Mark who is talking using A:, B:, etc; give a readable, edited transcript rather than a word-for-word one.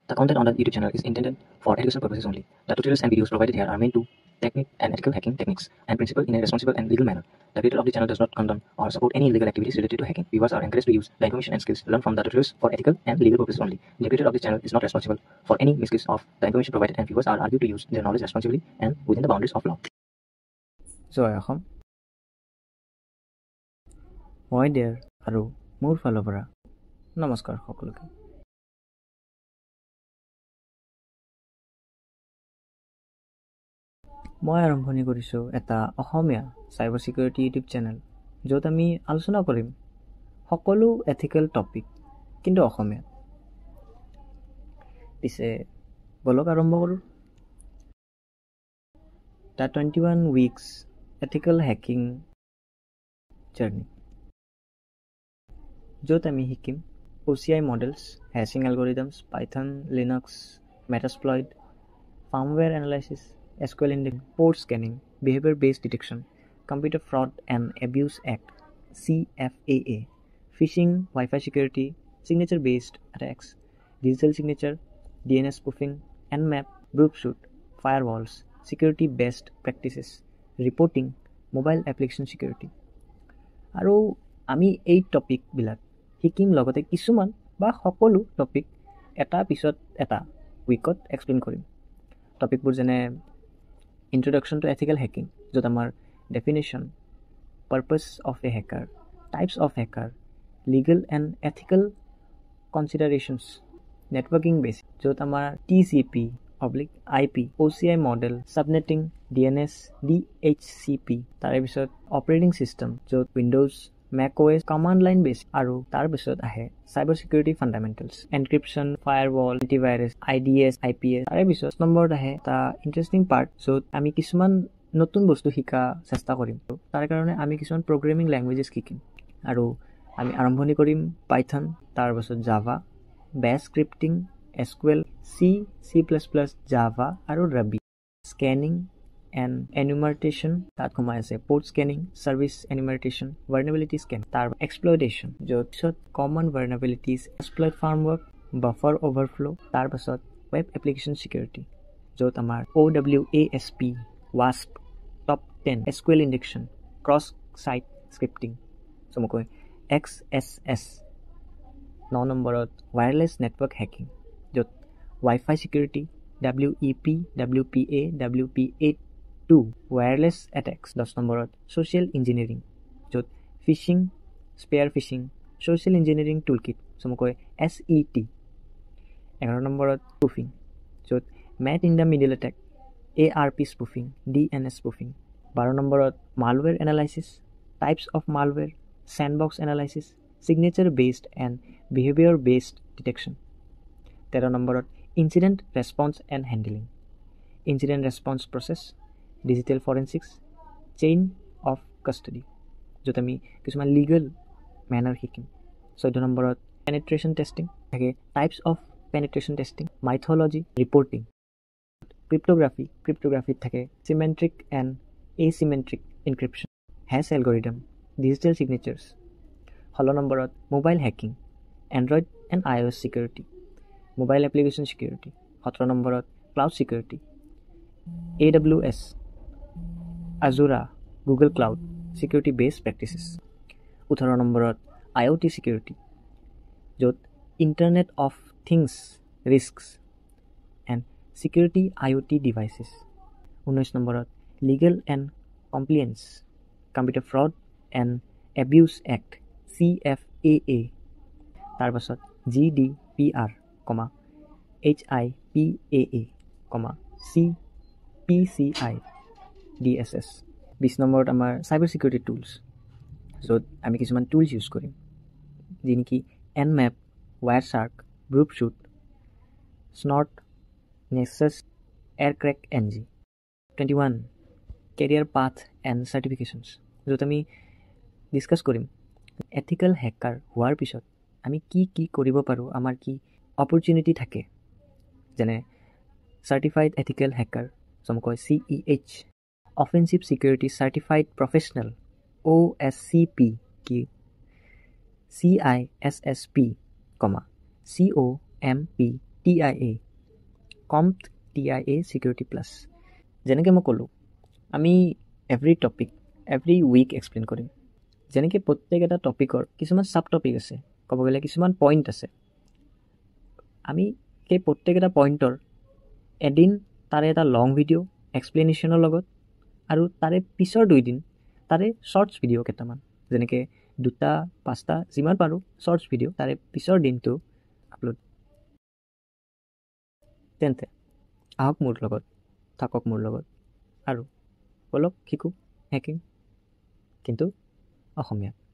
A: The content on the YouTube channel is intended for educational purposes only. The tutorials and videos provided here are meant to technique and ethical hacking techniques and principle in a responsible and legal manner. The creator of the channel does not condone or support any illegal activities related to hacking. Viewers are encouraged to use the information and skills learned from the tutorials for ethical and legal purposes only. The creator of this channel is not responsible for any misuse of the information provided, and viewers are argued to use their knowledge responsibly and within the boundaries of law.
B: জয় অসম মই দেৰ আৰু মোৰ ফালৰ পৰা নমস্কাৰ সকলোকে। মই আৰম্ভণি কৰিছোঁ এটা অসমীয়া চাইবাৰ ছিকিউৰিটি ইউটিউব চেনেল, য'ত আমি আলোচনা কৰিম সকলো এথিকেল টপিক, কিন্তু অসমীয়াত। পিছে বলক আৰম্ভ কৰোঁ। The 21 weeks ethical hacking journey, য'ত আমি শিকিম OCI models, hashing algorithms, Python, Linux, Metasploit, firmware analysis, SQL indexing, port scanning, behavior-based detection, Computer Fraud and Abuse Act (CFAA), phishing, Wi-Fi security, signature-based attacks, digital signature, DNS spoofing, Nmap, group shoot, firewalls, security-based practices, reporting, mobile application security. আৰু আমি এই টপিকবিলাক শিকিম, লগতে কিছুমান বা সকলো topic এটা পিছত এটা উইকত এক্সপ্লেইন কৰিম। টপিকবোৰ যেনে Introduction to Ethical Hacking, য'ত আমাৰ definition, purpose of a hacker, types of hacker, legal and ethical considerations, networking basic, য'ত আমাৰ TCP/IP, OCI model, subnetting, DNS, DHCP, তাৰে পিছত operating system, য'ত Windows, macOS, command line basic, আৰু তাৰ পিছত আহে cyber security fundamentals, encryption, firewall, antivirus, IDS, IPS, তাৰে পিছত নম্বৰত আহে এটা ইণ্টাৰেষ্টিং পাৰ্ট, য'ত আমি কিছুমান নতুন বস্তু শিকা চেষ্টা কৰিম। তাৰ কাৰণে আমি কিছুমান প্ৰগ্ৰেমিং লেংগুৱেজেছ শিকিম, আৰু আমি আৰম্ভণি কৰিম পাইথন, তাৰ পাছত জাভা, বেছ স্ক্ৰিপ্টিং, SQL, C++, জাভা আৰু ৰাবি, স্কেনিং and enumeration, তাত সোমাই আছে port scanning, service enumeration, vulnerability scan, তাৰ exploitation, য'ত common vulnerabilities, exploit framework, buffer overflow, তাৰ পাছত web application security, য'ত আমাৰ OWASP, WASP, top 10, SQL injection, cross site scripting, চমুকৈ XSS। 9 নম্বৰত wireless network hacking, য'ত Wi-Fi security, WEP, WPA, WPA2, wireless attacks। 10 নম্বৰত social engineering, য'ত phishing, spear phishing, social engineering toolkit, চমুকৈ SET। 11 নম্বৰত spoofing, য'ত man in the middle attack, ARP spoofing, DNS spoofing। 12 নম্বৰত malware analysis, types of malware, sandbox analysis, signature based and behavior based detection। 13 নম্বৰত incident response and handling, incident response process, digital forensics, chain of custody, য'ত আমি কিছুমান legal manner শিকিম। 14 নম্বৰত penetration testing থাকে, types of penetration testing, mythology, reporting, cryptography থাকে, symmetric and asymmetric encryption, hash algorithm, digital signatures। 16 নম্বৰত mobile hacking, Android and iOS security, mobile application security। 17 নম্বৰত cloud security, AWS, Azure, Google Cloud, security based practices। 18 নম্বৰত IoT security, য'ত Internet of Things risks and security IoT devices। 19 নম্বৰত legal and compliance, Computer Fraud and Abuse Act CFAA, তাৰ পাছত GDPR, HIPAA, CPCI DSS। 20 নম্বৰত আমাৰ cyber security tools, য'ত আমি কিছুমান টুলছ ইউজ কৰিম, যি নেকি Nmap, Wireshark, Burp Suite, Snort, Nessus, Aircrack NG। 21 career path and certifications, য'ত আমি ডিছকাছ কৰিম এথিকেল হেকাৰ হোৱাৰ পিছত আমি কি কি কৰিব পাৰোঁ, আমাৰ কি অপৰচুনিটি থাকে, যেনে চাৰ্টিফাইড এথিকেল হেকাৰ, চমুকৈ CEH, Offensive Security Certified Professional OSCP की CISSP, COMPTIEN TIA COMPT TIA Security Plus যেনেকৈ মই ক'লোঁ আমি এভৰি উইক এক্সপ্লেইন কৰিম যেনেকৈ প্ৰত্যেক এটা টপিকৰ কিছুমান ছাব টপিক আছে ক'ব গ'লে কিছুমান পইণ্ট আছে আমি সেই প্ৰত্যেক এটা পইণ্টৰ এদিন তাৰে এটা লং ভিডিঅ' এক্সপ্লেনেশ্যনৰ লগত আৰু তাৰে পিছৰ 2 দিন তাৰে শ্বৰ্টছ ভিডিঅ' কেইটামান যেনেকৈ 2-5টা যিমান পাৰোঁ শ্বৰ্টছ ভিডিঅ' তাৰে পিছৰ দিনটো আপলোড তেন্তে আহক মোৰ লগত থাকক মোৰ লগত আৰু বলক শিকোঁ হেকিং কিন্তু অসমীয়াত